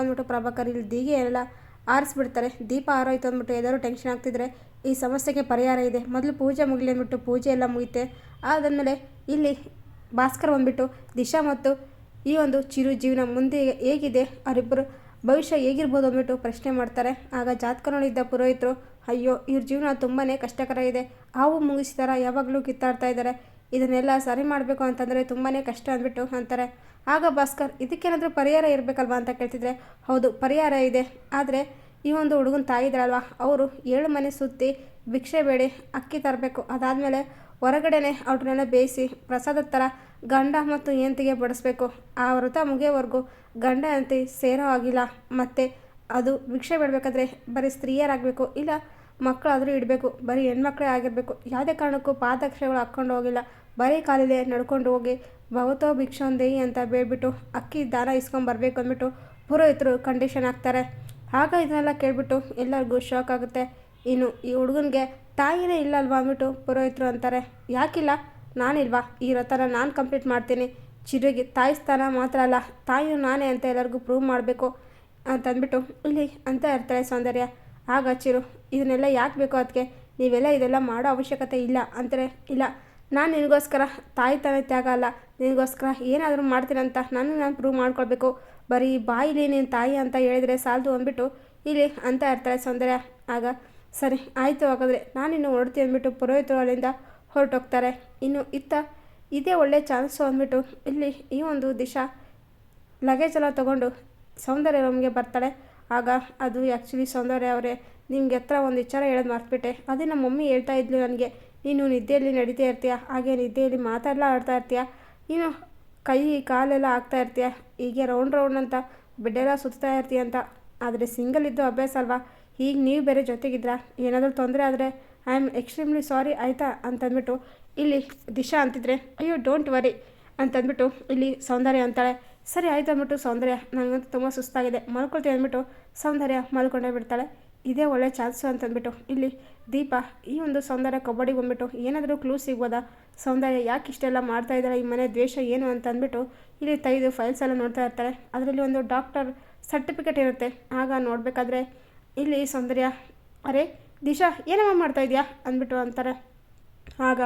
ಅಂದ್ಬಿಟ್ಟು ಪ್ರಭಾಕರ್ ಇಲ್ಲಿ ದೀಗೆ ಎಲ್ಲ ಆರಿಸ್ಬಿಡ್ತಾರೆ. ದೀಪ ಆರೋಯ್ತು ಅಂದ್ಬಿಟ್ಟು ಎಲ್ಲರೂ ಟೆನ್ಷನ್ ಆಗ್ತಿದ್ರೆ ಈ ಸಮಸ್ಯೆಗೆ ಪರಿಹಾರ ಇದೆ, ಮೊದಲು ಪೂಜೆ ಮುಗಿಲಿ ಅಂದ್ಬಿಟ್ಟು ಪೂಜೆ ಎಲ್ಲ ಮುಗಿತೆ. ಅದಾದಮೇಲೆ ಇಲ್ಲಿ ಭಾಸ್ಕರ್ ಬಂದ್ಬಿಟ್ಟು ದಿಶಾ ಮತ್ತು ಈ ಒಂದು ಚಿರು ಜೀವನ ಮುಂದೆ ಹೇಗಿದೆ, ಅವರಿಬ್ಬರು ಭವಿಷ್ಯ ಹೇಗಿರ್ಬೋದು ಅಂದ್ಬಿಟ್ಟು ಪ್ರಶ್ನೆ ಮಾಡ್ತಾರೆ. ಆಗ ಜಾತಕ ನೋಡಿದ್ದ ಪುರೋಹಿತರು, ಅಯ್ಯೋ ಇವ್ರ ಜೀವನ ತುಂಬಾ ಕಷ್ಟಕರ ಇದೆ, ಹಾವು ಮುಗಿಸಿದಾರ ಯಾವಾಗಲೂ ಕಿತ್ತಾಡ್ತಾ ಇದ್ದಾರೆ, ಇದನ್ನೆಲ್ಲ ಸರಿ ಮಾಡಬೇಕು ಅಂತಂದರೆ ತುಂಬಾ ಕಷ್ಟ ಅಂದ್ಬಿಟ್ಟು ಅಂತಾರೆ. ಆಗ ಭಾಸ್ಕರ್ ಇದಕ್ಕೇನಾದರೂ ಪರಿಹಾರ ಇರಬೇಕಲ್ವಾ ಅಂತ ಕೇಳ್ತಿದ್ರೆ, ಹೌದು ಪರಿಹಾರ ಇದೆ, ಆದರೆ ಈ ಒಂದು ಹುಡುಗನ ತಾಯಿ ಇದ್ದಾರಲ್ವ ಅವರು 7 ಮನೆ ಸುತ್ತಿ ಭಿಕ್ಷೆ ಬೇಡಿ ಅಕ್ಕಿ ತರಬೇಕು. ಅದಾದಮೇಲೆ ಹೊರಗಡೆನೆ ಅವ್ರನ್ನೆಲ್ಲ ಬೇಯಿಸಿ ಪ್ರಸಾದದ ಥರ ಗಂಡ ಮತ್ತು ಹೆಂಡತಿಗೆ ಬಡಿಸ್ಬೇಕು. ಆ ವ್ರತ ಮುಗಿಯೋವರೆಗೂ ಗಂಡ ಹೆಂಡತಿ ಸೇರೋ ಆಗಿಲ್ಲ. ಮತ್ತು ಅದು ಭಿಕ್ಷೆ ಬೇಡಬೇಕಾದ್ರೆ ಬರೀ ಸ್ತ್ರೀಯರಾಗಬೇಕು, ಇಲ್ಲ ಮಕ್ಕಳಾದರೂ ಇಡಬೇಕು, ಬರೀ ಹೆಣ್ಮಕ್ಳೇ ಆಗಿರಬೇಕು, ಯಾವುದೇ ಕಾರಣಕ್ಕೂ ಪಾದರಕ್ಷೆಗಳು ಹಾಕ್ಕೊಂಡು ಹೋಗಿಲ್ಲ, ಬರೀ ಕಾಲಿದೆ ನಡ್ಕೊಂಡು ಹೋಗಿ ಭವತೋ ಭಿಕ್ಷೊಂದೇಯಿ ಅಂತ ಬೇಡ್ಬಿಟ್ಟು ಅಕ್ಕಿ ದಾನ ಇಸ್ಕೊಂಬರ್ಬೇಕು ಅಂದ್ಬಿಟ್ಟು ಪುರೋಹಿತರು ಕಂಡೀಷನ್ ಹಾಕ್ತಾರೆ. ಆಗ ಇದನ್ನೆಲ್ಲ ಕೇಳಿಬಿಟ್ಟು ಎಲ್ಲರಿಗೂ ಶಾಕ್ ಆಗುತ್ತೆ. ಇನ್ನು ಈ ಹುಡುಗನಿಗೆ ತಾಯಿನೇ ಇಲ್ಲ ಅಲ್ವಾ ಅಂದ್ಬಿಟ್ಟು ಪುರೋಹಿತರು ಅಂತಾರೆ. ಯಾಕಿಲ್ಲ, ನಾನಿಲ್ವಾ, ಈ ವ್ರತನ ನಾನು ಕಂಪ್ಲೀಟ್ ಮಾಡ್ತೀನಿ, ಚಿರುಗೆ ತಾಯಿ ಸ್ಥಾನ ಮಾತ್ರ ಅಲ್ಲ ತಾಯಿಯು ನಾನೇ ಅಂತ ಎಲ್ಲರಿಗೂ ಪ್ರೂವ್ ಮಾಡಬೇಕು ಅಂತಂದ್ಬಿಟ್ಟು ಇಲ್ಲಿ ಅಂತ ಇರ್ತಾಳೆ ಸೌಂದರ್ಯ. ಆಗ ಚಿರು, ಇದನ್ನೆಲ್ಲ ಯಾಕೆ ಬೇಕೋ ಅದಕ್ಕೆ, ನೀವೆಲ್ಲ ಇದೆಲ್ಲ ಮಾಡೋ ಅವಶ್ಯಕತೆ ಇಲ್ಲ ಅಂತಾರೆ. ಇಲ್ಲ, ನಾನು ನಿನಗೋಸ್ಕರ ತಾಯಿ ತಾನೇ ತ್ಯಾಗ ಅಲ್ಲ, ನಿನಗೋಸ್ಕರ ಏನಾದರೂ ಮಾಡ್ತೀನಂತ ನಾನು ಪ್ರೂವ್ ಮಾಡ್ಕೊಳ್ಬೇಕು, ಬರೀ ಬಾಯಿಲಿ ನೀನು ತಾಯಿ ಅಂತ ಹೇಳಿದರೆ ಸಾಲದು ಅಂದ್ಬಿಟ್ಟು ಇಲ್ಲಿ ಅಂತ ಇರ್ತಾಳೆ ಸೌಂದರ್ಯ. ಆಗ ಸರಿ ಆಯಿತು, ಹಾಗಾದರೆ ನಾನಿನ್ನು ಹೊರಡ್ತೀನಿ ಅಂದ್ಬಿಟ್ಟು ಪುರೋಹಿತರು ಅಲ್ಲಿಂದ ಹೊರಟೋಗ್ತಾರೆ. ಇನ್ನು ಇದೇ ಒಳ್ಳೆ ಚಾನ್ಸು ಅಂದ್ಬಿಟ್ಟು ಇಲ್ಲಿ ಈ ಒಂದು ದಿಶಾ ಲಗೇಜ್ ಎಲ್ಲ ತೊಗೊಂಡು ಸೌಂದರ್ಯ ರೂಮ್ಗೆ ಬರ್ತಾಳೆ. ಆಗ ಅದು ಆ್ಯಕ್ಚುಲಿ ಸೌಂದರ್ಯ ಅವರೇ, ನಿಮ್ಗೆ ಹತ್ರ ಒಂದು ವಿಚಾರ ಹೇಳೋದು ಮರ್ತ್ಬಿಟ್ಟೆ, ಅದೇ ನಮ್ಮ ಮಮ್ಮಿ ಹೇಳ್ತಾ ಇದ್ಲು ನನಗೆ, ನೀನು ನಿದ್ದೆಯಲ್ಲಿ ನಡೀತಾ ಇರ್ತೀಯ, ಹಾಗೆ ನಿದ್ದೆಯಲ್ಲಿ ಮಾತಾಡಲ್ಲ ಆಡ್ತಾ ಇರ್ತೀಯ, ನೀನು ಕೈ ಕಾಲೆಲ್ಲ ಆಗ್ತಾ ಇರ್ತೀಯ, ಹೀಗೆ ರೌಂಡ್ ಅಂತ ಬೆಡ್ಡೆಲ್ಲ ಸುತ್ತಾ ಇರ್ತೀಯ ಅಂತ. ಆದರೆ ಸಿಂಗಲ್ ಇದ್ದು ಅಭ್ಯಾಸ ಅಲ್ವಾ, ಈಗ ನೀವು ಬೇರೆ ಜೊತೆಗಿದ್ರ ಏನಾದರೂ ತೊಂದರೆ ಆದರೆ ಐ ಆಮ್ ಎಕ್ಸ್ಟ್ರೀಮ್ಲಿ ಸಾರಿ ಆಯಿತಾ ಅಂತಂದ್ಬಿಟ್ಟು ಇಲ್ಲಿ ದಿಶಾ ಅಂತಿದ್ರೆ, ಅಯ್ಯೋ ಡೋಂಟ್ ವರಿ ಅಂತಂದ್ಬಿಟ್ಟು ಇಲ್ಲಿ ಸೌಂದರ್ಯ ಅಂತಾಳೆ. ಸರಿ ಆಯಿತು ಅಂದ್ಬಿಟ್ಟು ಸೌಂದರ್ಯ, ನನಗಂತೂ ತುಂಬ ಸುಸ್ತಾಗಿದೆ ಮಲ್ಕೊಳ್ತೀವಿ ಅಂದ್ಬಿಟ್ಟು ಸೌಂದರ್ಯ ಮಲ್ಕೊಂಡೇ ಬಿಡ್ತಾಳೆ. ಇದೇ ಒಳ್ಳೆ ಚಾನ್ಸು ಅಂತಂದ್ಬಿಟ್ಟು ಇಲ್ಲಿ ದೀಪ ಈ ಒಂದು ಸೌಂದರ್ಯ ಕಬಡ್ಡಿಗೆ ಬಂದ್ಬಿಟ್ಟು ಏನಾದರೂ ಕ್ಲೂ ಸಿಗ್ಬೋದಾ, ಸೌಂದರ್ಯ ಯಾಕೆ ಇಷ್ಟೆಲ್ಲ ಮಾಡ್ತಾ ಇದ್ದಾರೆ, ಈ ಮನೆ ದ್ವೇಷ ಏನು ಅಂತ ಅಂದ್ಬಿಟ್ಟು ಇಲ್ಲಿ ತೆಗೆದು ಫೈಲ್ಸ್ ಎಲ್ಲ ನೋಡ್ತಾ ಇರ್ತಾರೆ. ಅದರಲ್ಲಿ ಒಂದು ಡಾಕ್ಟರ್ ಸರ್ಟಿಫಿಕೇಟ್ ಇರುತ್ತೆ. ಆಗ ನೋಡಬೇಕಾದ್ರೆ ಇಲ್ಲಿ ಸೌಂದರ್ಯ, ಅರೆ ದಿಶಾ ಏನಮ್ಮ ಮಾಡ್ತಾ ಇದೆಯಾ ಅಂದ್ಬಿಟ್ಟು ಅಂತಾರೆ. ಆಗ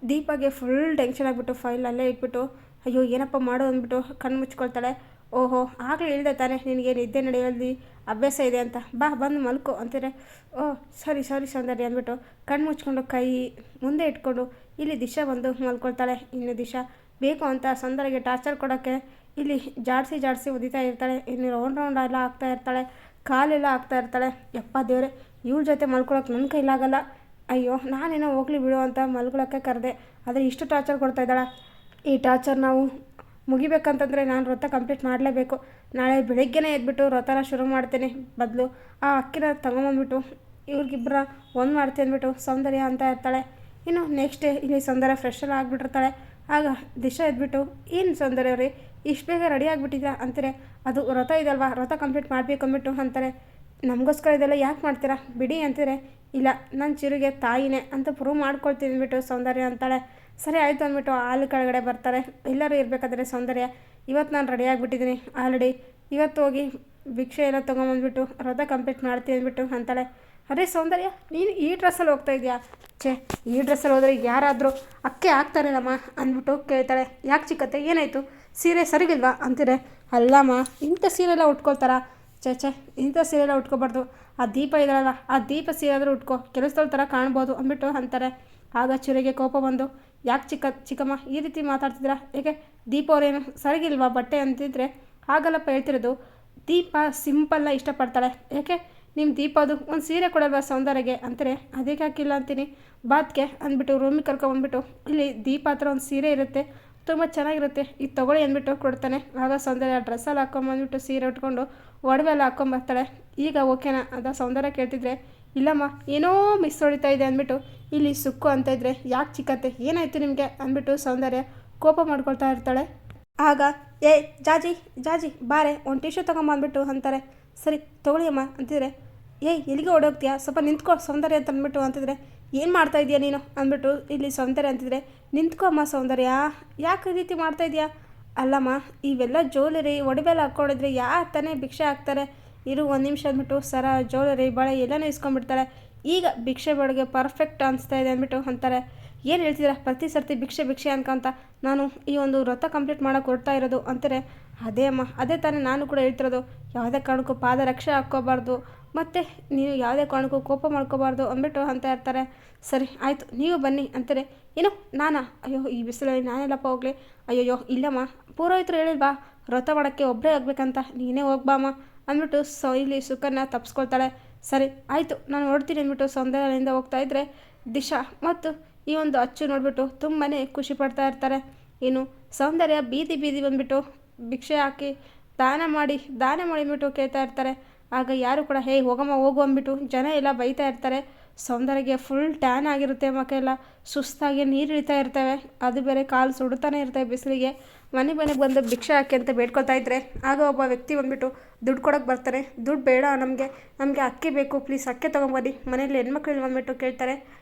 ದೀಪಾಗೆ ಫುಲ್ ಟೆನ್ಷನ್ ಆಗಿಬಿಟ್ಟು ಫೈಲ್ ಅಲ್ಲೇ ಇಟ್ಬಿಟ್ಟು, ಅಯ್ಯೋ ಏನಪ್ಪ ಮಾಡು ಅಂದ್ಬಿಟ್ಟು ಕಣ್ಣು ಮುಚ್ಕೊಳ್ತಾಳೆ. ಓಹೋ ಆಗಲೇ ಹೇಳಿದೆ ತಾನೇ ನಿನಗೆ ನಿದ್ದೆ ನಡೆಯೋದು ಅಭ್ಯಾಸ ಇದೆ ಅಂತ, ಬಾ ಬಂದು ಮಲ್ಕೋ ಅಂತಾರೆ. ಓಹ್ ಸಾರಿ ಸೌಂದರ್ಯ ಅಂದ್ಬಿಟ್ಟು ಕಣ್ಣು ಮುಚ್ಕೊಂಡು ಕೈ ಮುಂದೆ ಇಟ್ಕೊಂಡು ಇಲ್ಲಿ ದಿಶಾ ಬಂದು ಮಲ್ಕೊಳ್ತಾಳೆ. ಇನ್ನು ದಿಶಾ ಬೇಕು ಅಂತ ಸೌಂದರ್ಯಗೆ ಟಾರ್ಚರ್ ಕೊಡೋಕ್ಕೆ ಇಲ್ಲಿ ಜಾಡಿಸಿ ಒದಿತಾ ಇರ್ತಾಳೆ. ಇನ್ನು ರೌಂಡ್ ಎಲ್ಲ ಆಗ್ತಾ ಇರ್ತಾಳೆ, ಕಾಲೆಲ್ಲ ಆಗ್ತಾ ಇರ್ತಾಳೆ. ಯಪ್ಪ ದೇವ್ರೆ, ಇವ್ರ ಜೊತೆ ಮಲ್ಕೊಳಕ್ಕೆ ನನ್ನ ಕೈಲಾಗಲ್ಲ, ಅಯ್ಯೋ ನಾನೇನೋ ಹೋಗ್ಲಿ ಬಿಡು ಅಂತ ಮಲ್ಕೊಳಕ್ಕೆ ಕರೆದೆ, ಆದರೆ ಇಷ್ಟು ಟಾರ್ಚರ್ ಕೊಡ್ತಾ ಇದ್ದಾಳೆ. ಈ ಟಾರ್ಚರ್ ನಾವು ಮುಗಿಬೇಕಂತಂದರೆ ನಾನು ವ್ರತ ಕಂಪ್ಲೀಟ್ ಮಾಡಲೇಬೇಕು, ನಾಳೆ ಬೆಳಗ್ಗೆನೇ ಎದ್ಬಿಟ್ಟು ವ್ರತನ ಶುರು ಮಾಡ್ತೀನಿ, ಬದಲು ಆ ಅಕ್ಕಿನ ತಗೊಂಬಂದ್ಬಿಟ್ಟು ಇವ್ರಿಗಿಬ್ಬರ ಒಂದು ಮಾಡ್ತೀನಿ ಅಂದ್ಬಿಟ್ಟು ಸೌಂದರ್ಯ ಅಂತ ಇರ್ತಾಳೆ. ಇನ್ನು ನೆಕ್ಸ್ಟ್ ಡೇ ಇಲ್ಲಿ ಸೌಂದರ್ಯ ಫ್ರೆಶ್ ಎಲ್ಲ ಆಗಿಬಿಟ್ಟಿರ್ತಾಳೆ. ಆಗ ದಿಶಾ ಎದ್ಬಿಟ್ಟು, ಏನು ಸೌಂದರ್ಯ ಅವ್ರಿ ಇಷ್ಟು ಬೇಗ ರೆಡಿ ಆಗಿಬಿಟ್ಟಿದ್ಯಾ ಅಂತಾರೆ. ಅದು ವ್ರತ ಇದಲ್ವಾ, ವ್ರತ ಕಂಪ್ಲೀಟ್ ಮಾಡಬೇಕು ಅಂದ್ಬಿಟ್ಟು ಅಂತಾರೆ. ನಮಗೋಸ್ಕರ ಇದೆಲ್ಲ ಯಾಕೆ ಮಾಡ್ತೀರಾ ಬಿಡಿ ಅಂತಿದ್ರೆ, ಇಲ್ಲ ನನ್ನ ಚಿರುಗೆ ತಾಯಿನೇ ಅಂತ ಪ್ರೂವ್ ಮಾಡ್ಕೊಳ್ತೀನಿ ಅಂದ್ಬಿಟ್ಟು ಸೌಂದರ್ಯ ಅಂತಾಳೆ. ಸರಿ ಆಯಿತು ಅಂದ್ಬಿಟ್ಟು ಹಾಲು ಕೆಳಗಡೆ ಬರ್ತಾರೆ. ಎಲ್ಲರೂ ಇರಬೇಕಾದ್ರೆ ಸೌಂದರ್ಯ, ಇವತ್ತು ನಾನು ರೆಡಿ ಆಗಿಬಿಟ್ಟಿದ್ದೀನಿ ಆಲ್ರೆಡಿ, ಇವತ್ತು ಹೋಗಿ ಭಿಕ್ಷೆ ಎಲ್ಲ ತೊಗೊಂಬಂದ್ಬಿಟ್ಟು ವ್ರತ ಕಂಪ್ಲೀಟ್ ಮಾಡ್ತೀನಿ ಅಂದ್ಬಿಟ್ಟು ಅಂತಾಳೆ. ಅರೆ ಸೌಂದರ್ಯ, ನೀನು ಈ ಡ್ರೆಸ್ಸಲ್ಲಿ ಹೋಗ್ತಾ ಇದೆಯಾ, ಛೇ ಈ ಡ್ರೆಸ್ಸಲ್ಲಿ ಹೋದರೆ ಯಾರಾದರೂ ಅಕ್ಕೆ ಆಗ್ತಾರೇನಮ್ಮ ಅಂದ್ಬಿಟ್ಟು ಕೇಳ್ತಾಳೆ. ಯಾಕೆ ಚಿಕ್ಕತ್ತೆ ಏನಾಯಿತು, ಸೀರೆ ಸರಿಗಿಲ್ವಾ ಅಂತೀರೆ. ಅಲ್ಲಮ್ಮ ಇಂಥ ಸೀರೆಲ್ಲ ಉಟ್ಕೊಳ್ತಾರ, ಛೇ ಇಂಥ ಸೀರೆಲ್ಲ ಉಟ್ಕೋಬಾರ್ದು, ಆ ದೀಪ ಇದ್ದಾಳಲ್ಲ ಆ ದೀಪ ಸೀರೆ ಆದರೂ ಉಟ್ಕೋ, ಕೆಲಸದವ್ರ ಥರ ಕಾಣ್ಬೋದು ಅಂದ್ಬಿಟ್ಟು ಅಂತಾರೆ. ಆಗ ಚಿರಿಗೆ ಕೋಪ ಬಂದು, ಯಾಕೆ ಚಿಕ್ಕಮ್ಮ ಈ ರೀತಿ ಮಾತಾಡ್ತಿದ್ದೀರಾ, ಏಕೆ ದೀಪ ಅವರೇನು ಸರಿಗಿಲ್ವಾ ಬಟ್ಟೆ ಅಂತಿದ್ರೆ, ಆಗಲ್ಲಪ್ಪ ಹೇಳ್ತಿರೋದು, ದೀಪ ಸಿಂಪಲ್ನ ಇಷ್ಟಪಡ್ತಾಳೆ, ಏಕೆ ನಿಮ್ಮ ದೀಪ ಅದು ಒಂದು ಸೀರೆ ಕೊಡಲ್ವಾ ಸೌಂದರ್ಯಗೆ ಅಂತಾರೆ. ಅದಕ್ಕೆ ಹಾಕಿಲ್ಲ ಅಂತೀನಿ ಬಾತ್ಗೆ ಅಂದ್ಬಿಟ್ಟು ರೂಮಿಗೆ ಕರ್ಕೊಂಬಂದ್ಬಿಟ್ಟು ಇಲ್ಲಿ ದೀಪ ಹತ್ರ ಒಂದು ಸೀರೆ ಇರುತ್ತೆ, ತುಂಬ ಚೆನ್ನಾಗಿರುತ್ತೆ, ಇದು ತೊಗೊಳ್ಳಿ ಅಂದ್ಬಿಟ್ಟು ಕೊಡ್ತಾನೆ. ಆಗ ಸೌಂದರ್ಯ ಡ್ರೆಸ್ಸಲ್ಲಿ ಹಾಕ್ಕೊಂಬಂದ್ಬಿಟ್ಟು ಸೀರೆ ಉಟ್ಕೊಂಡು ಒಡವೆ ಎಲ್ಲ ಹಾಕ್ಕೊಂಬರ್ತಾಳೆ. ಈಗ ಓಕೆನಾ ಅಂತ ಸೌಂದರ್ಯ ಕೇಳ್ತಿದ್ರೆ, ಇಲ್ಲಮ್ಮ ಏನೋ ಮಿಸ್ ಹೊಡಿತಾ ಇದೆ ಅಂದ್ಬಿಟ್ಟು ಇಲ್ಲಿ ಸುಕ್ಕು ಅಂತ ಇದ್ರೆ, ಯಾಕೆ ಚಿಕ್ಕತ್ತೆ ಏನಾಯಿತು ನಿಮಗೆ ಅಂದ್ಬಿಟ್ಟು ಸೌಂದರ್ಯ ಕೋಪ ಮಾಡ್ಕೊಳ್ತಾ ಇರ್ತಾಳೆ. ಆಗ ಏ ಜಾಜಿ ಬಾರೆ ಒಂದು ಟಿಶ್ಯೂ ತೊಗೊಂಬಂದ್ಬಿಟ್ಟು ಅಂತಾರೆ. ಸರಿ ತೊಗೊಳ್ಳಿ ಅಮ್ಮ ಅಂತಿದ್ರೆ, ಎಲ್ಲಿಗೆ ಓಡೋಗ್ತೀಯಾ, ಸ್ವಲ್ಪ ನಿಂತ್ಕೋ ಸೌಂದರ್ಯ ಅಂತ ಅಂದ್ಬಿಟ್ಟು ಅಂತಿದ್ರೆ, ಏನು ಮಾಡ್ತಾ ಇದೀಯ ನೀನು ಅಂದ್ಬಿಟ್ಟು ಇಲ್ಲಿ ಸೌಂದರ್ಯ ಅಂತಿದ್ರೆ, ನಿಂತ್ಕೋ ಅಮ್ಮ ಸೌಂದರ್ಯ, ಯಾಕೆ ಈ ರೀತಿ ಮಾಡ್ತಾ ಇದೆಯಾ, ಅಲ್ಲಮ್ಮ, ಇವೆಲ್ಲ ಜ್ಯುವೆಲರಿ ಒಡವೆಲ್ಲ ಹಾಕ್ಕೊಂಡಿದ್ರೆ ಯಾರು ತಾನೇ ಭಿಕ್ಷೆ ಹಾಕ್ತಾರೆ? ಇರು ಒಂದು ನಿಮಿಷ ಅಂದ್ಬಿಟ್ಟು ಸರ, ಜ್ಯುವೆಲರಿ, ಬಳೆ ಎಲ್ಲನೂ ಇಸ್ಕೊಂಡ್ಬಿಡ್ತಾರೆ. ಈಗ ಭಿಕ್ಷೆ ಬೇಡಗೆ ಪರ್ಫೆಕ್ಟ್ ಅನಿಸ್ತಾ ಇದೆ ಅಂದ್ಬಿಟ್ಟು ಅಂತಾರೆ. ಏನು ಹೇಳ್ತಿದ್ದೀರಾ? ಪ್ರತಿ ಸರ್ತಿ ಭಿಕ್ಷೆ ಭಿಕ್ಷೆ ಅನ್ಕೊಂತ ನಾನು ಈ ಒಂದು ವ್ರತ ಕಂಪ್ಲೀಟ್ ಮಾಡೋಕೆ ಹೊರಡ್ತಾ ಇರೋದು ಅಂತಾರೆ. ಅದೇ ಅಮ್ಮ, ಅದೇ ತಾನೇ ನಾನು ಕೂಡ ಹೇಳ್ತಿರೋದು. ಯಾವುದೇ ಕಾರಣಕ್ಕೂ ಪಾದರಕ್ಷೆ ಹಾಕ್ಕೋಬಾರ್ದು, ಮತ್ತು ನೀವು ಯಾವುದೇ ಕಾರಣಕ್ಕೂ ಕೋಪ ಮಾಡ್ಕೋಬಾರ್ದು ಅಂದ್ಬಿಟ್ಟು ಅಂತ ಇರ್ತಾರೆ. ಸರಿ ಆಯಿತು, ನೀವು ಬನ್ನಿ ಅಂತಾರೆ. ಏನು ನಾನಾ? ಅಯ್ಯೋ ಈ ಬಿಸಿಲಲ್ಲಿ ನಾನೆಲ್ಲಪ್ಪ ಹೋಗಲಿ? ಅಯ್ಯಯ್ಯೋ ಇಲ್ಲಮ್ಮ, ಪುರೋಹಿತರು ಹೇಳಿಲ್ವಾ ವ್ರತ ಮಾಡೋಕ್ಕೆ ಒಬ್ಬರೇ ಆಗಬೇಕಂತ, ನೀನೇ ಹೋಗ್ಬಾಮ್ಮ ಅಂದ್ಬಿಟ್ಟು ಇಲ್ಲಿ ಸುಖನ ತಪ್ಪಿಸ್ಕೊಳ್ತಾಳೆ. ಸರಿ ಆಯಿತು, ನಾನು ಹೊರಡ್ತೀನಿ ಅಂದ್ಬಿಟ್ಟು ಸೌಂದರ್ಯದಿಂದ ಹೋಗ್ತಾ ಇದ್ದರೆ ದಿಶಾ ಮತ್ತು ಈ ಒಂದು ಅಚ್ಚು ನೋಡಿಬಿಟ್ಟು ತುಂಬಾ ಖುಷಿ ಪಡ್ತಾ ಇರ್ತಾರೆ. ಇನ್ನು ಸೌಂದರ್ಯ ಬೀದಿ ಬೀದಿ ಬಂದುಬಿಟ್ಟು ಭಿಕ್ಷೆ ಹಾಕಿ ದಾನ ಮಾಡಿ ಅಂದ್ಬಿಟ್ಟು ಕೇಳ್ತಾ ಇರ್ತಾರೆ. ಆಗ ಯಾರು ಕೂಡ ಹೇ ಹೋಗಮ್ಮ ಹೋಗು ಅಂದ್ಬಿಟ್ಟು ಜನ ಎಲ್ಲ ಬೈತಾ ಇರ್ತಾರೆ. ಸೌಂದರ್ಯಗೆ ಫುಲ್ ಟ್ಯಾನ್ ಆಗಿರುತ್ತೆ, ಮಕ್ಕ ಎಲ್ಲ ಸುಸ್ತಾಗಿ ನೀರು ಇಳಿತಾ ಇರ್ತವೆ, ಅದು ಬೇರೆ ಕಾಲು ಸುಡುತ್ತಾನೆ ಇರ್ತವೆ ಬಿಸಿಲಿಗೆ. ಮನೆಗೆ ಬಂದು ಭಿಕ್ಷೆ ಹಾಕಿ ಅಂತ ಬೇಡ್ಕೊತಾ ಇದ್ದರೆ ಆಗ ಒಬ್ಬ ವ್ಯಕ್ತಿ ಬಂದುಬಿಟ್ಟು ದುಡ್ಡು ಕೊಡೋಕ್ಕೆ ಬರ್ತಾರೆ. ದುಡ್ಡು ಬೇಡ ನಮಗೆ ಅಕ್ಕಿ ಬೇಕು, ಪ್ಲೀಸ್ ಅಕ್ಕಿ ತೊಗೊಂಬನ್ನಿ, ಮನೇಲಿ ಹೆಣ್ಮಕ್ಳು ಬಂದುಬಿಟ್ಟು ಕೇಳ್ತಾರೆ.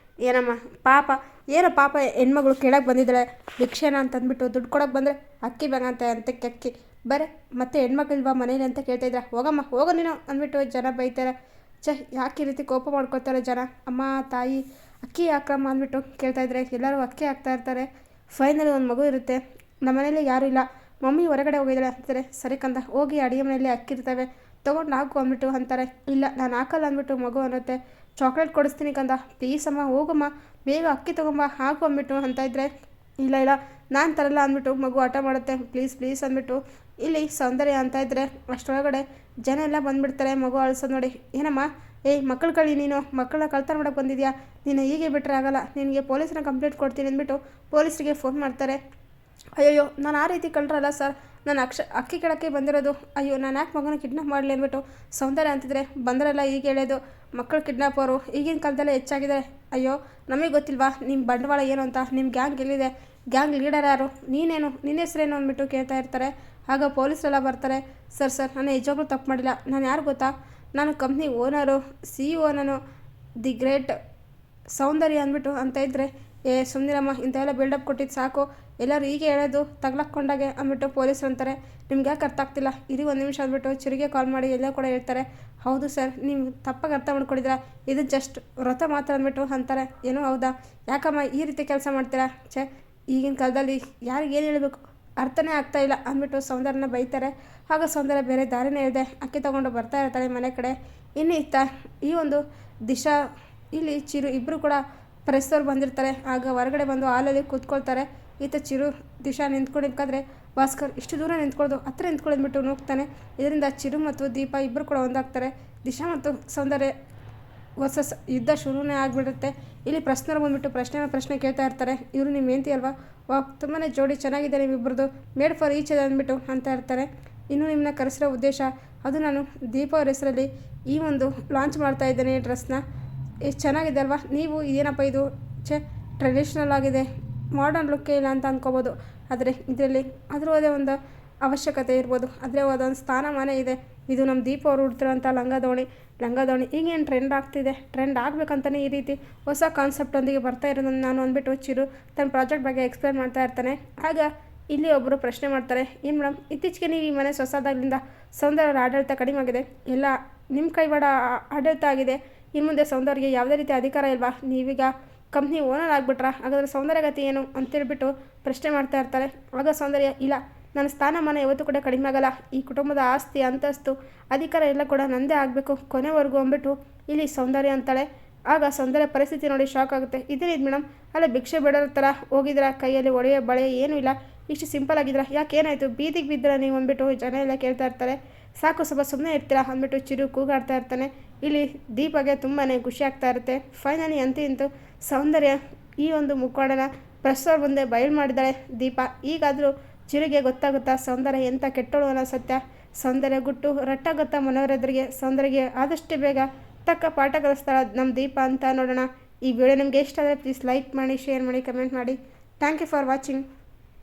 ಏನಮ್ಮ ಪಾಪ, ಏನೋ ಪಾಪ ಹೆಣ್ಮಗಳು ಕೇಳೋಕ್ಕೆ ಬಂದಿದ್ದಾಳೆ ಭಿಕ್ಷೆನ ಅಂತಂದ್ಬಿಟ್ಟು ದುಡ್ಡು ಕೊಡೋಕ್ಕೆ ಬಂದರೆ ಅಕ್ಕಿ ಬೇಕಂತೆ ಅಂತಕ್ಕೆ ಅಕ್ಕಿ ಬರೇ ಮತ್ತೆ ಹೆಣ್ಮಕ್ಳಿಲ್ವಾ ಮನೇಲಿ ಅಂತ ಕೇಳ್ತಾಯಿದ್ರೆ, ಹೋಗಮ್ಮ ಹೋಗೋ ನೀನು ಅಂದ್ಬಿಟ್ಟು ಜನ ಬೈತಾರೆ. ಯಾಕೆ ಈ ರೀತಿ ಕೋಪ ಮಾಡ್ಕೊತಾರೆ ಜನ? ಅಮ್ಮ ತಾಯಿ ಅಕ್ಕಿ ಹಾಕ್ರಮ್ಮ ಅಂದ್ಬಿಟ್ಟು ಕೇಳ್ತಾಯಿದ್ರೆ ಎಲ್ಲರೂ ಅಕ್ಕಿ ಹಾಕ್ತಾ ಇರ್ತಾರೆ. ಫೈನಲಿ ಒಂದು ಮಗು ಇರುತ್ತೆ. ನಮ್ಮ ಮನೇಲಿ ಯಾರೂ ಇಲ್ಲ, ಮಮ್ಮಿ ಹೊರಗಡೆ ಹೋಗಿದ್ದಾಳೆ ಅಂತಾರೆ. ಸರಿ ಕಂದ, ಹೋಗಿ ಅಡುಗೆ ಮನೆಯಲ್ಲಿ ಅಕ್ಕಿ ಇರ್ತವೆ ತೊಗೊಂಡು ಹಾಕು ಅಂದ್ಬಿಟ್ಟು ಅಂತಾರೆ. ಇಲ್ಲ ನಾನು ಹಾಕಲ್ಲ ಅಂದ್ಬಿಟ್ಟು ಮಗು ಅನ್ನತ್ತೆ. ಚಾಕ್ಲೇಟ್ ಕೊಡಿಸ್ತೀನಿ ಕಂದ, ಪ್ಲೀಸ್ ಅಮ್ಮ ಹೋಗಮ್ಮ, ಬೇಗ ಅಕ್ಕಿ ತೊಗೊಂಬ ಹಾಕು ಅಂದ್ಬಿಟ್ಟು ಅಂತ ಇದ್ದರೆ ಇಲ್ಲ ನಾನು ತರಲ್ಲ ಅಂದ್ಬಿಟ್ಟು ಮಗು ಆಟ ಮಾಡುತ್ತೆ. ಪ್ಲೀಸ್ ಅಂದ್ಬಿಟ್ಟು ಇಲ್ಲಿ ಸೌಂದರ್ಯ ಅಂತ ಇದ್ದರೆ ಅಷ್ಟರೊಳಗಡೆ ಜನ ಎಲ್ಲ ಬಂದುಬಿಡ್ತಾರೆ. ಮಗು ಅಳ್ಸೋದು ನೋಡಿ, ಏನಮ್ಮ ಏಯ್ ಮಕ್ಕಳು ಕಳಿ, ನೀನು ಮಕ್ಕಳನ್ನ ಕಳ್ತನ ಮಾಡೋಕ್ಕೆ ಬಂದಿದ್ಯಾ, ನೀನು ಹೀಗೆ ಬಿಟ್ಟರೆ ಆಗಲ್ಲ, ನಿನಗೆ ಪೊಲೀಸನ್ನ ಕಂಪ್ಲೇಂಟ್ ಕೊಡ್ತೀನಿ ಅಂದ್ಬಿಟ್ಟು ಪೊಲೀಸರಿಗೆ ಫೋನ್ ಮಾಡ್ತಾರೆ. ಅಯ್ಯೋ ನಾನು ಆ ರೀತಿ ಕಳ್ರಲ್ಲ ಸರ್, ನಾನು ಅಕ್ಕಿ ಕೇಳೋಕ್ಕೆ ಬಂದಿರೋದು. ಅಯ್ಯೋ ನಾನು ಯಾಕೆ ಮಗನ ಕಿಡ್ನಾಪ್ ಮಾಡಲಿ ಅಂದ್ಬಿಟ್ಟು ಸೌಂದರ್ಯ ಅಂತಿದ್ರೆ ಬಂದರೆಲ್ಲ ಈಗ ಹೇಳೋದು ಮಕ್ಕಳು ಕಿಡ್ನಾಪರು ಈಗಿನ ಕಾಲದಲ್ಲೇ ಹೆಚ್ಚಾಗಿದೆ. ಅಯ್ಯೋ ನಮಗೆ ಗೊತ್ತಿಲ್ವಾ ನಿಮ್ಮ ಬಂಡವಾಳ ಏನು ಅಂತ, ನಿಮ್ಮ ಗ್ಯಾಂಗ್ ಎಲ್ಲಿದೆ, ಗ್ಯಾಂಗ್ ಲೀಡರ್ ಯಾರು, ನೀನೇನು, ನಿನ್ನ ಹೆಸರೇನು ಅಂದ್ಬಿಟ್ಟು ಕೇಳ್ತಾ ಇರ್ತಾರೆ. ಆಗ ಪೊಲೀಸರೆಲ್ಲ ಬರ್ತಾರೆ. ಸರ್ ನಾನು ನಿಜವಾಗ್ಲೂ ತಪ್ಪು ಮಾಡಿಲ್ಲ, ನಾನು ಯಾರು ಗೊತ್ತಾ, ನಾನು ಕಂಪ್ನಿ ಓನರು, CEO ನಾನು, ದಿ ಗ್ರೇಟ್ ಸೌಂದರ್ಯ ಅಂದ್ಬಿಟ್ಟು ಅಂತ ಇದ್ದರೆ ಸುಮ್ಮನಿರಮ್ಮ, ಇಂಥವೆಲ್ಲ ಬಿಲ್ಡಪ್ ಕೊಟ್ಟಿದ್ದು ಸಾಕು, ಎಲ್ಲರೂ ಹೀಗೆ ಹೇಳೋದು ತಗ್ಲಾಕೊಂಡಾಗೆ ಅಂದ್ಬಿಟ್ಟು ಪೊಲೀಸರು ಅಂತಾರೆ. ನಿಮ್ಗೆ ಯಾಕೆ ಅರ್ಥ ಆಗ್ತಿಲ್ಲ, ಇರಿ ಒಂದು ನಿಮಿಷ ಅಂದ್ಬಿಟ್ಟು ಚಿರಿಗೆ ಕಾಲ್ ಮಾಡಿ ಎಲ್ಲ ಕೂಡ ಹೇಳ್ತಾರೆ. ಹೌದು ಸರ್, ನೀವು ತಪ್ಪಾಗಿ ಅರ್ಥ ಮಾಡ್ಕೊಂಡಿದ್ದೀರಾ, ಇದು ಜಸ್ಟ್ ವ್ರತ ಮಾತ್ರ ಅಂದ್ಬಿಟ್ಟು ಅಂತಾರೆ. ಏನೋ ಹೌದಾ, ಯಾಕಮ್ಮ ಈ ರೀತಿ ಕೆಲಸ ಮಾಡ್ತೀರಾ, ಈಗಿನ ಕಾಲದಲ್ಲಿ ಯಾರಿಗೇನು ಹೇಳಬೇಕು ಅರ್ಥನೇ ಆಗ್ತಾ ಇಲ್ಲ ಅಂದ್ಬಿಟ್ಟು ಸೌಂದರ್ಯನ ಬೈತಾರೆ. ಆಗ ಸೌಂದರ್ಯ ಬೇರೆ ದಾರಿನೇ ಇದೆ, ಅಕ್ಕಿ ತೊಗೊಂಡು ಬರ್ತಾ ಇರ್ತಾಳೆ ಮನೆ ಕಡೆ. ಇನ್ನು ಈ ಒಂದು ದಿಶಾ ಇಲ್ಲಿ ಚಿರು ಇಬ್ಬರು ಕೂಡ ಪ್ರೆಸ್ಸವ್ರು ಬಂದಿರ್ತಾರೆ. ಆಗ ಹೊರಗಡೆ ಬಂದು ಹಾಲಲ್ಲಿ ಕೂತ್ಕೊಳ್ತಾರೆ. ಚಿರು ದಿಶಾ ನಿಂತ್ಕೊಂಡಿರ್ಕಾದ್ರೆ ಭಾಸ್ಕರ್ ಇಷ್ಟು ದೂರ ನಿಂತ್ಕೊಳ್ಳೋದು, ಹತ್ರ ನಿಂತ್ಕೊಳ್ಳೋದ್ಬಿಟ್ಟು ನೂಗ್ತಾನೆ. ಇದರಿಂದ ಚಿರು ಮತ್ತು ದೀಪ ಇಬ್ಬರು ಕೂಡ ಒಂದಾಗ್ತಾರೆ. ದಿಶಾ ಮತ್ತು ಸೌಂದರ್ಯ ಹೊಸ ಯುದ್ಧ ಶುರುವೇ ಆಗಿಬಿಡುತ್ತೆ. ಇಲ್ಲಿ ಪ್ರಶ್ನೆರು ಬಂದುಬಿಟ್ಟು ಪ್ರಶ್ನೆ ಕೇಳ್ತಾ ಇರ್ತಾರೆ. ಇವರು ನಿಮ್ಮ ಹೆಂಡತಿ ಅಲ್ವಾ, ತುಂಬಾ ಜೋಡಿ ಚೆನ್ನಾಗಿದೆ ನಿಮ್ಮಿಬ್ಬರದು, ಮೇಡ್ ಫಾರ್ ಈಚ್ ಅದ ಅಂದ್ಬಿಟ್ಟು ಅಂತ ಇರ್ತಾರೆ. ಇನ್ನು ನಿಮ್ಮನ್ನ ಕರೆಸಿರೋ ಉದ್ದೇಶ, ಅದು ನಾನು ದೀಪ ಅವ್ರ ಹೆಸರಲ್ಲಿ ಈ ಒಂದು ಲಾಂಚ್ ಮಾಡ್ತಾ ಇದ್ದೇನೆ ಡ್ರೆಸ್ನ. ಎಷ್ಟು ಚೆನ್ನಾಗಿದೆ ಅಲ್ವಾ, ನೀವು ಏನಪ್ಪ ಇದು ಟ್ರೆಡಿಷ್ನಲ್ ಆಗಿದೆ, ಮಾಡರ್ನ್ ಲುಕ್ಕೇ ಇಲ್ಲ ಅಂತ ಅಂದ್ಕೋಬೋದು, ಆದರೆ ಇದರಲ್ಲಿ ಅದರದೇ ಒಂದು ಅವಶ್ಯಕತೆ ಇರ್ಬೋದು, ಅದರೇ ಒಂದು ಸ್ಥಾನಮಾನ ಇದೆ. ಇದು ನಮ್ಮ ದೀಪ ಅವರು ಉಡ್ತಿರೋಂಥ ಲಂಗ ಈಗೇನು ಟ್ರೆಂಡ್ ಆಗ್ತಿದೆ, ಟ್ರೆಂಡ್ ಆಗಬೇಕಂತಲೇ ಈ ರೀತಿ ಹೊಸ ಕಾನ್ಸೆಪ್ಟೊಂದಿಗೆ ಬರ್ತಾ ಇರೋದನ್ನು ನಾನು ಅಂದ್ಬಿಟ್ಟು ಚಿರು ತನ್ನ ಪ್ರಾಜೆಕ್ಟ್ ಬಗ್ಗೆ ಎಕ್ಸ್ಪ್ಲೇನ್ ಮಾಡ್ತಾ ಇರ್ತಾನೆ. ಆಗ ಇಲ್ಲಿ ಒಬ್ಬರು ಪ್ರಶ್ನೆ ಮಾಡ್ತಾರೆ, ಏನು ಮೇಡಮ್ ಇತ್ತೀಚೆಗೆ ನೀವು ಈ ಮನೆ ಹೊಸದಾಗಲಿಂದ ಸೌಂದರ್ಯರ ಆಡಳಿತ ಕಡಿಮೆ ಆಗಿದೆ, ಎಲ್ಲ ನಿಮ್ಮ ಕೈವಾಡ ಆಡಳಿತ ಆಗಿದೆ, ಇನ್ನು ಮುಂದೆ ಸೌಂದರ್ಯಗೆ ಯಾವುದೇ ರೀತಿ ಅಧಿಕಾರ ಇಲ್ವಾ, ನೀವೀಗ ಕಂಪ್ನಿ ಓನರ್ ಆಗಿಬಿಟ್ರಾ, ಹಾಗಾದರೆ ಸೌಂದರ್ಯಗತಿ ಏನು ಅಂತೇಳ್ಬಿಟ್ಟು ಪ್ರಶ್ನೆ ಮಾಡ್ತಾ ಇರ್ತಾರೆ. ಆಗ ಸೌಂದರ್ಯ ಇಲ್ಲ, ನನ್ನ ಸ್ಥಾನಮಾನ ಯಾವತ್ತೂ ಕೂಡ ಕಡಿಮೆ ಆಗಲ್ಲ, ಈ ಕುಟುಂಬದ ಆಸ್ತಿ ಅಂತಸ್ತು ಅಧಿಕಾರ ಎಲ್ಲ ಕೂಡ ನಂದೇ ಆಗಬೇಕು ಕೊನೆವರೆಗೂ ಅಂದ್ಬಿಟ್ಟು ಇಲ್ಲಿ ಸೌಂದರ್ಯ ಅಂತಾಳೆ. ಆಗ ಸೌಂದರ್ಯ ಪರಿಸ್ಥಿತಿ ನೋಡಿ ಶಾಕ್ ಆಗುತ್ತೆ. ಇದೇನಿದು ಮೇಡಮ್, ಅಲ್ಲೇ ಭಿಕ್ಷೆ ಬೇಡೋರ ಥರ ಹೋಗಿದ್ರ, ಕೈಯಲ್ಲಿ ಒಡೆಯ ಬಳೆ ಏನೂ ಇಲ್ಲ, ಇಷ್ಟು ಸಿಂಪಲ್ ಆಗಿದ್ರ, ಯಾಕೇನಾಯಿತು ಬೀದಿಗೆ ಬಿದ್ದರೆ ನೀವು ಅಂದ್ಬಿಟ್ಟು ಜನ ಎಲ್ಲ ಕೇಳ್ತಾ ಇರ್ತಾರೆ. ಸಾಕು ಸ್ವಲ್ಪ ಸುಮ್ಮನೆ ಇರ್ತೀರಾ ಅಂದ್ಬಿಟ್ಟು ಚಿರು ಕೂಗಾಡ್ತಾ ಇರ್ತಾನೆ. ಇಲ್ಲಿ ದೀಪಗೆ ತುಂಬಾ ಖುಷಿ ಆಗ್ತಾ ಇರುತ್ತೆ. ಫೈನಲಿ ಅಂತೂ ಸೌಂದರ್ಯ ಈ ಒಂದು ಮುಖವಾಡನ ಪ್ರೆಸ್ಸವ್ರ ಮುಂದೆ ಬಯಲು ಮಾಡಿದ್ದಾಳೆ ದೀಪ. ಈಗಾದರೂ ಚಿರುಗೆ ಗೊತ್ತಾಗುತ್ತಾ ಸೌಂದರ್ಯ ಎಂಥ ಕೆಟ್ಟೋಳು ಅನ್ನೋ ಸತ್ಯ. ಸೌಂದರ್ಯ ಗುಟ್ಟು ರಟ್ಟಾಗುತ್ತಾ ಮನೋರೆದ್ರಿಗೆ ಸೌಂದರ್ಯಗೆ ಆದಷ್ಟು ಬೇಗ ತಕ್ಕ ಪಾಠ ಕಲಿಸ್ತಾಳೆ ನಮ್ಮ ದೀಪ ಅಂತ ನೋಡೋಣ. ಈ ವಿಡಿಯೋ ನಿಮಗೆ ಇಷ್ಟ ಆದರೆ ಪ್ಲೀಸ್ ಲೈಕ್ ಮಾಡಿ, ಶೇರ್ ಮಾಡಿ, ಕಮೆಂಟ್ ಮಾಡಿ. Thank you for watching.